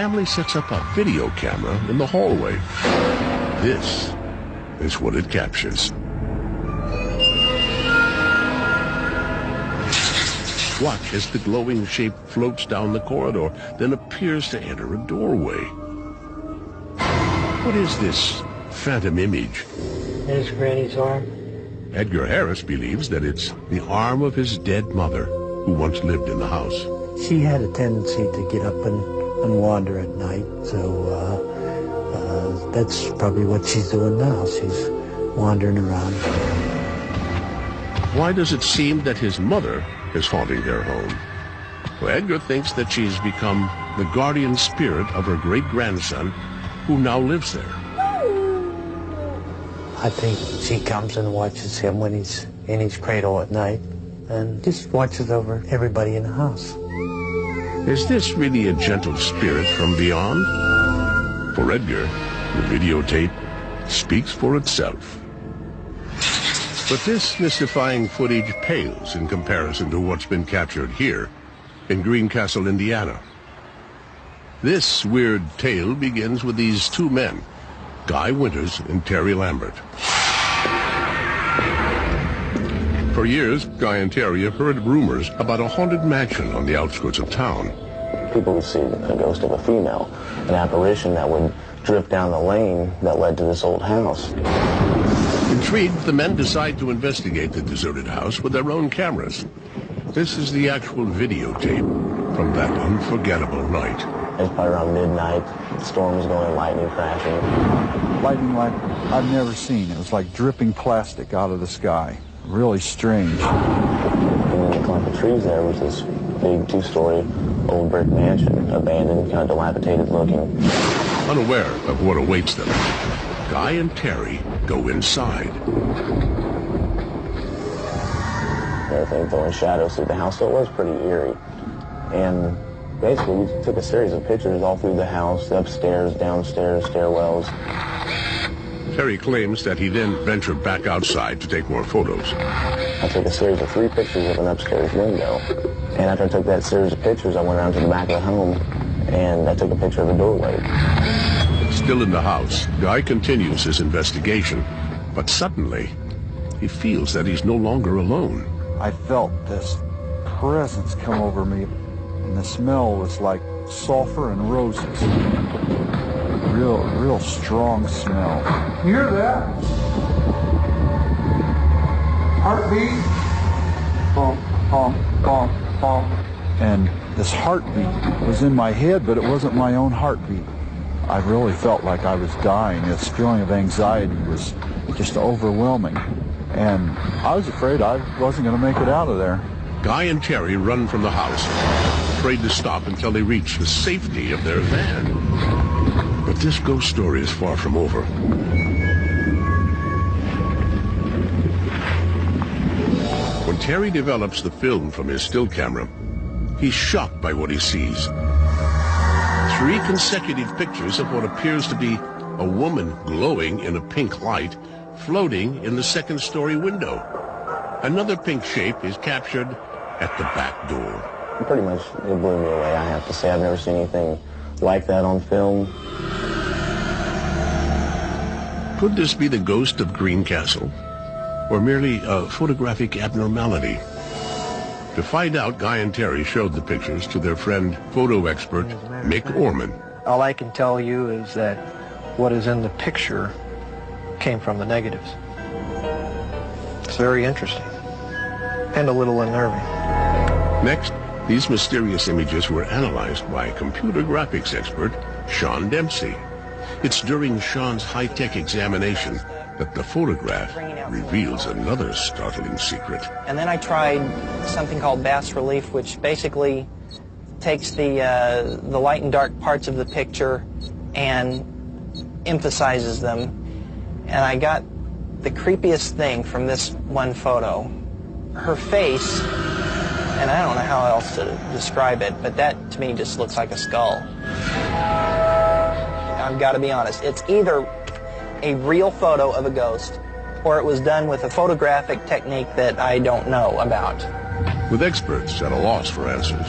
family sets up a video camera in the hallway. This is what it captures. Watch as the glowing shape floats down the corridor, then appears to enter a doorway. What is this phantom image? There's Granny's arm. Edgar Harris believes that it's the arm of his dead mother, who once lived in the house. She had a tendency to get up and wander at night, so that's probably what she's doing now. She's wandering around. Why does it seem that his mother is haunting their home? Well, Edgar thinks that she's become the guardian spirit of her great-grandson, who now lives there. I think she comes and watches him when he's in his cradle at night and just watches over everybody in the house. Is this really a gentle spirit from beyond? For Edgar, the videotape speaks for itself. But this mystifying footage pales in comparison to what's been captured here in Greencastle, Indiana. This weird tale begins with these two men, Guy Winters and Terry Lambert. For years, Guy and Terry have heard rumors about a haunted mansion on the outskirts of town. People would see a ghost of a female, an apparition that would drift down the lane that led to this old house. Intrigued, the men decide to investigate the deserted house with their own cameras. This is the actual videotape from that unforgettable night. It was probably around midnight. The storm was going, lightning crashing. Lightning like I've never seen. It was like dripping plastic out of the sky. Really strange. And in the clump of trees there was this big two-story old brick mansion, abandoned, kind of dilapidated looking. Unaware of what awaits them, Guy and Terry go inside. Everything throwing shadows through the house, so it was pretty eerie. And basically, we took a series of pictures all through the house, the upstairs, downstairs, stairwells. Terry claims that he then ventured back outside to take more photos. I took a series of 3 pictures of an upstairs window. And after I took that series of pictures, I went around to the back of the home, and I took a picture of a doorway. Still in the house, Guy continues his investigation, but suddenly, he feels that he's no longer alone. I felt this presence come over me, and the smell was like sulfur and roses. Real strong smell. You hear that? Heartbeat. Pump, pump, pump, pump. And this heartbeat was in my head, but it wasn't my own heartbeat. I really felt like I was dying. This feeling of anxiety was just overwhelming. And I was afraid I wasn't going to make it out of there. Guy and Terry run from the house, afraid to stop until they reach the safety of their van. But this ghost story is far from over. When Terry develops the film from his still camera, he's shocked by what he sees. 3 consecutive pictures of what appears to be a woman glowing in a pink light, floating in the second-story window. Another pink shape is captured at the back door. Pretty much, it blew me away, I have to say. I've never seen anything like that on film. Could this be the ghost of Greencastle, or merely a photographic abnormality? To find out, Guy and Terry showed the pictures to their friend, photo expert Mick Orman. All I can tell you is that what is in the picture came from the negatives. It's very interesting and a little unnerving. Next, these mysterious images were analyzed by computer graphics expert Sean Dempsey. It's during Sean's high-tech examination that the photograph reveals another startling secret. And then I tried something called bas relief, which basically takes the light and dark parts of the picture and emphasizes them. And I got the creepiest thing from this one photo. Her face, and I don't know how else to describe it, but that to me just looks like a skull. I've got to be honest, it's either a real photo of a ghost or it was done with a photographic technique that I don't know about. With experts at a loss for answers,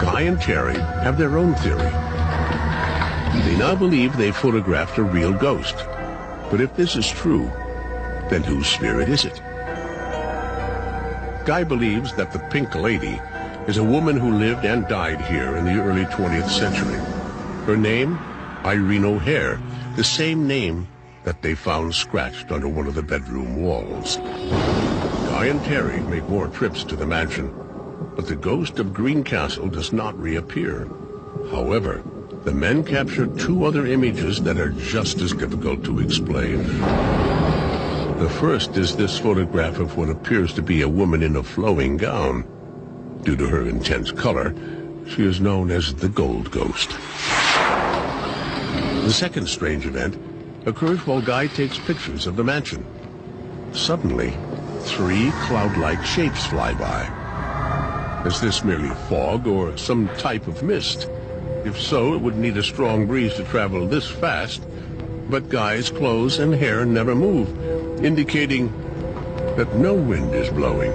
Guy and Terry have their own theory. They now believe they photographed a real ghost. But if this is true, then whose spirit is it? Guy believes that the Pink Lady is a woman who lived and died here in the early 20th century. Her name, Irene O'Hare, the same name that they found scratched under one of the bedroom walls. Guy and Terry make more trips to the mansion, but the ghost of Greencastle does not reappear. However, the men capture two other images that are just as difficult to explain. The first is this photograph of what appears to be a woman in a flowing gown. Due to her intense color, she is known as the Gold Ghost. The second strange event occurs while Guy takes pictures of the mansion. Suddenly, three cloud-like shapes fly by. Is this merely fog or some type of mist? If so, it would need a strong breeze to travel this fast, but Guy's clothes and hair never move, indicating that no wind is blowing.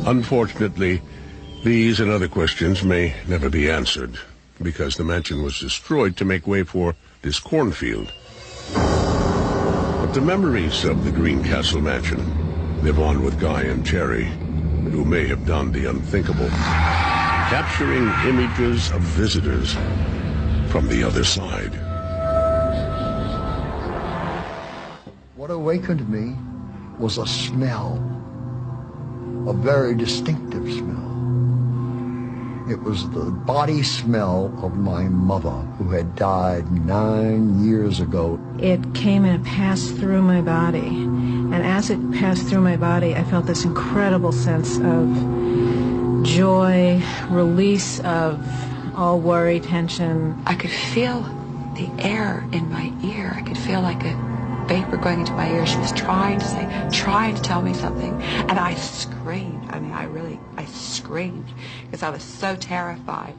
Unfortunately, these and other questions may never be answered, because the mansion was destroyed to make way for this cornfield. But the memories of the Greencastle mansion live on with Guy and Terry, who may have done the unthinkable, capturing images of visitors from the other side. What awakened me was a smell, a very distinctive smell. It was the body smell of my mother, who had died 9 years ago. It came and it passed through my body. And as it passed through my body, I felt this incredible sense of joy, release of all worry, tension. I could feel the air in my ear. I could feel like a vapor going into my ear. She was trying to tell me something. And I screamed. I mean, I screamed because I was so terrified.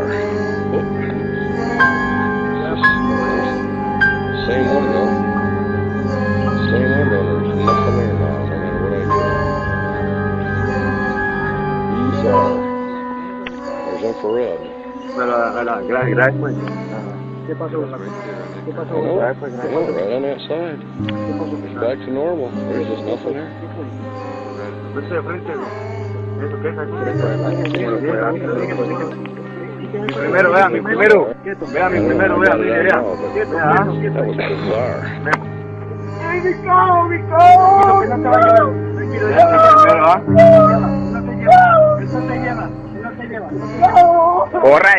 bizarre. Same window. Same window. There's nothing there now, no matter what I do. There's infrared. Gracias, pues. ¿Qué pasó? ¿Qué pasó? Oh, right on that side. It's back to normal. There's just nothing there. Primero, vea mi primero. Vea mi primero, vea mi vea. That was bizarre. ¡Ay, mi cabo, mi cabo! No te lleva. ¡Corre,